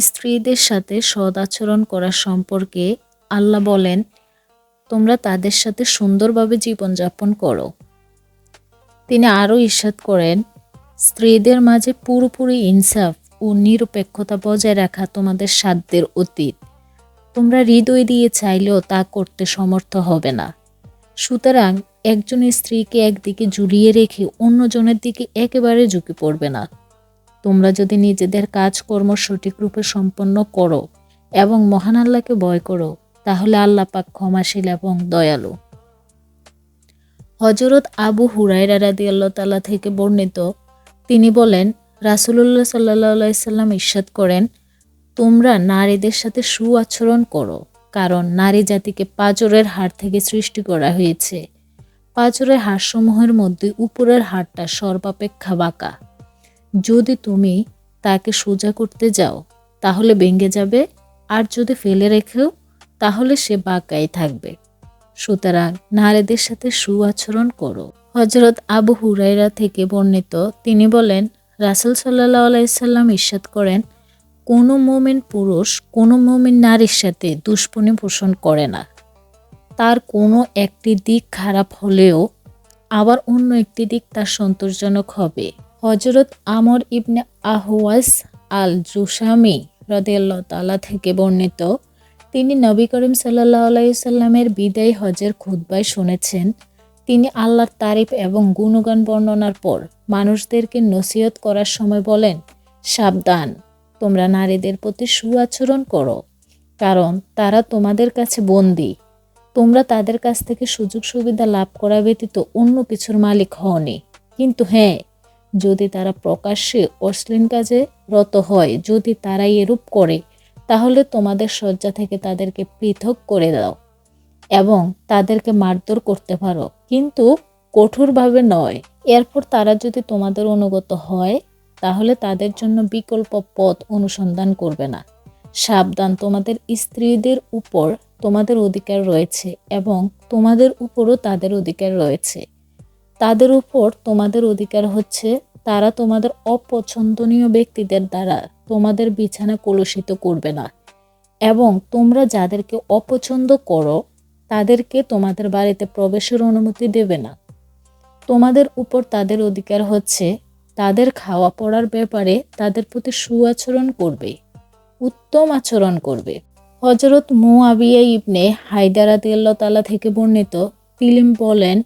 স্ত্রীদের সাথে সৎ আচরণ করা সম্পর্কে আল্লাহ বলেন, তোমরা তাদের সাথে সুন্দরভাবে জীবনযাপন করো। তিনি আরও ইরশাদ করেন, স্ত্রীদের মাঝে পুরোপুরি ইনসাফ ও নিরপেক্ষতা বজায় রাখা তোমাদের সাধ্যের অতীত। তোমরা হৃদয় দিয়ে চাইলেও তা করতে সমর্থ হবে না। সুতরাং একজন স্ত্রীকে একদিকে ঝুলিয়ে রেখে অন্যজনের দিকে একেবারে ঝুঁকে পড়বে না। তোমরা যদি নিজেদের কাজকর্ম সঠিক রূপে সম্পন্ন করো এবং মহান আল্লাহকে ভয় করো, তাহলে আল্লাহ পাক ক্ষমাশীল এবং দয়ালু। হযরত আবু হুরায়রা রাদিয়াল্লাহু তাআলা থেকে বর্ণিত, তিনি বলেন, রাসূলুল্লাহ সাল্লাল্লাহু আলাইহি সাল্লাম ইরশাদ করেন, তোমরা নারীদের সাথে সুআচরণ করো, কারণ নারী জাতিকে পাঁজরের হাড় থেকে সৃষ্টি করা হয়েছে। পাঁজরের হাড়সমূহের মধ্যে উপরের হাড়টা সর্বাপেক্ষা বাঁকা। যদি তুমি তাকে সোজা করতে যাও তাহলে ভেঙে যাবে, আর যদি ফেলে রেখেও তাহলে সে বাঁকাই থাকবে। সুতরাং নারীদের সাথে সুআচরণ করো। হযরত আবু হুরায়রা থেকে বর্ণিত, তিনি বলেন, রাসূল সাল্লাল্লাহু আলাইহি সাল্লাম ইরশাদ করেন, কোনো মুমিন পুরুষ কোনো মুমিন নারীর সাথে দুশমনি পোষণ করে না। তার কোনো একটি দিক খারাপ হলেও আবার অন্য একটি দিক তার সন্তোষজনক হবে। হযরত আমর ইবনে আহওয়াজ আল জুশামি রাদিয়াল্লাহু তাআলা থেকে বর্ণিত, তিনি নবী করিম সাল্লাল্লাহু আলাইহি সাল্লামের বিদায়ী হজের খুতবায় শুনেছেন। তিনি আল্লাহর তারিফ এবং গুণগান বর্ণনার পর মানুষদেরকে নসিহত করার সময় বলেন, সাবধান, তোমরা নারীদের প্রতি সুআচরণ করো, কারণ তারা তোমাদের কাছে বন্দী। তোমরা তাদের কাছ থেকে সুযোগ সুবিধা লাভ করা ব্যতীত অন্য কিছুর মালিক হওনি। কিন্তু হ্যাঁ, যদি তারা প্রকাশ্যে অশ্লীল কাজে রত হয়, যদি তারা এরূপ করে, তাহলে তোমাদের শয্যা থেকে তাদেরকে পৃথক করে দাও এবং তাদেরকে মারধর করতে পারো, কিন্তু কঠোরভাবে নয়। এরপর তারা যদি তোমাদের অনুগত হয়, তাহলে তাদের জন্য বিকল্প পথ অনুসন্ধান করবে না। সাবধান, তোমাদের স্ত্রীদের উপর তোমাদের অধিকার রয়েছে এবং তোমাদের উপরও তাদের অধিকার রয়েছে। তাদের উপর তোমাদের অধিকার হচ্ছে, তারা তোমাদের অপছন্দনীয় ব্যক্তিদের দ্বারা তোমাদের বিছানা কলুষিত করবে না, এবং তোমরা যাদেরকে অপছন্দ করো তাদেরকে তোমাদের বাড়িতে প্রবেশের অনুমতি দেবে না। তোমাদের উপর তাদের অধিকার হচ্ছে, তাদের খাওয়া পড়ার ব্যাপারে তাদের প্রতি সুআচরণ করবে, উত্তম আচরণ করবে। হযরত মুআবিয়া ইবনে হায়দার রাদিয়াল্লাহু তাআলা থেকে বর্ণিত, তিনি বলেন,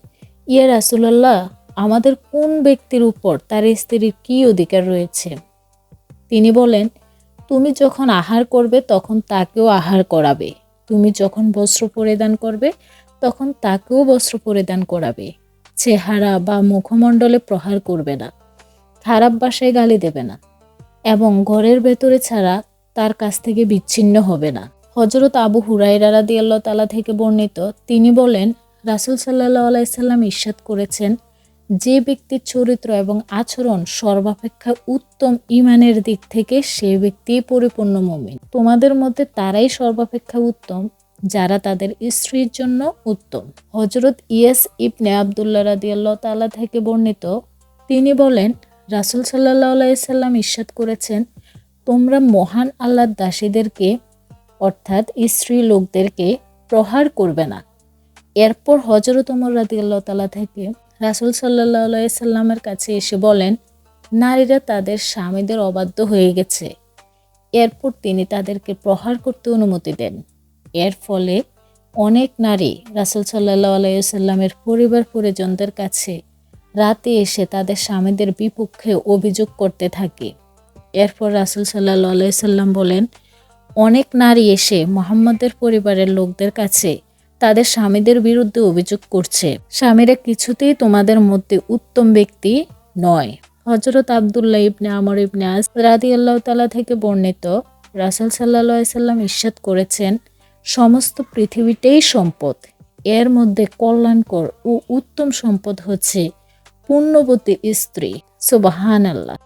ইয়া রাসূলুল্লাহ, আমাদের কোন ব্যক্তির উপর তার স্ত্রীর কি অধিকার রয়েছে? তিনি বলেন, তুমি যখন আহার করবে তখন তাকেও আহার করাবে, তুমি যখন বস্ত্র পরিধান করবে তখন তাকেও বস্ত্র পরিধান করাবে, চেহারা বা মুখমণ্ডলে প্রহার করবে না, খারাপ ভাষায় গালি দেবে না, এবং ঘরের ভেতরে ছাড়া তার কাছ থেকে বিচ্ছিন্ন হবে না। হযরত আবু হুরায়রা রাদিয়াল্লাহু তাআলা থেকে বর্ণিত, তিনি বলেন, রাসূল সাল্লাল্লাহু আলাইহি সাল্লাম ইরশাদ করেছেন, যে ব্যক্তির চরিত্র এবং আচরণ সর্বাপেক্ষা উত্তম ঈমানের দিক থেকে, সে ব্যক্তি পরিপূর্ণ মুমিন। তোমাদের মধ্যে তারাই সর্বাপেক্ষা উত্তম যারা তাদের স্ত্রীর জন্য উত্তম। হযরত ইয়াস ইবনে আব্দুল্লাহ রাদিয়াল্লাহু তাআলা থেকে বর্ণিত, তিনি বলেন, রাসূল সাল্লাল্লাহু আলাইহি সাল্লাম ইরশাদ করেছেন, তোমরা মহান আল্লাহর দাসীদেরকে অর্থাৎ স্ত্রী লোকদেরকে প্রহার করবে না। এরপর হযরত ওমর রাদিয়াল্লাহু তাআলা থেকে রাসূল সাল্লাল্লাহু আলাইহি সাল্লামের কাছে এসে বলেন, নারীরা তাদের স্বামীদের অবাধ্য হয়ে গেছে। এরপর তিনি তাদেরকে প্রহার করতে অনুমতি দেন। এর ফলে অনেক নারী রাসূল সাল্লাল্লাহু আলাইহি সাল্লামের পরিবার পরিজনদের কাছে রাতে এসে তাদের স্বামীদের বিপক্ষে অভিযোগ করতে থাকে। এরপর রাসূল সাল্লাল্লাহু আলাইহি সাল্লাম বলেন, অনেক নারী এসে মুহাম্মদের পরিবারের লোকদের কাছে তাদের স্বামীদের বিরুদ্ধে অভিযোগ করছে, স্বামীরা কিছুতেই তোমাদের মধ্যে উত্তম ব্যক্তি নয়। হযরত আব্দুল্লাহ ইবনে আমর ইবনে আস রাদিয়াল্লাহু তাআলা থেকে বর্ণিত, রাসূল সাল্লাল্লাহু আলাইহি সাল্লাম ইরশাদ করেছেন, সমস্ত পৃথিবীটাই সম্পদ, এর মধ্যে কল্যাণকর ও উত্তম সম্পদ হচ্ছে পুণ্যবতী স্ত্রী। সুবহানাল্লাহ।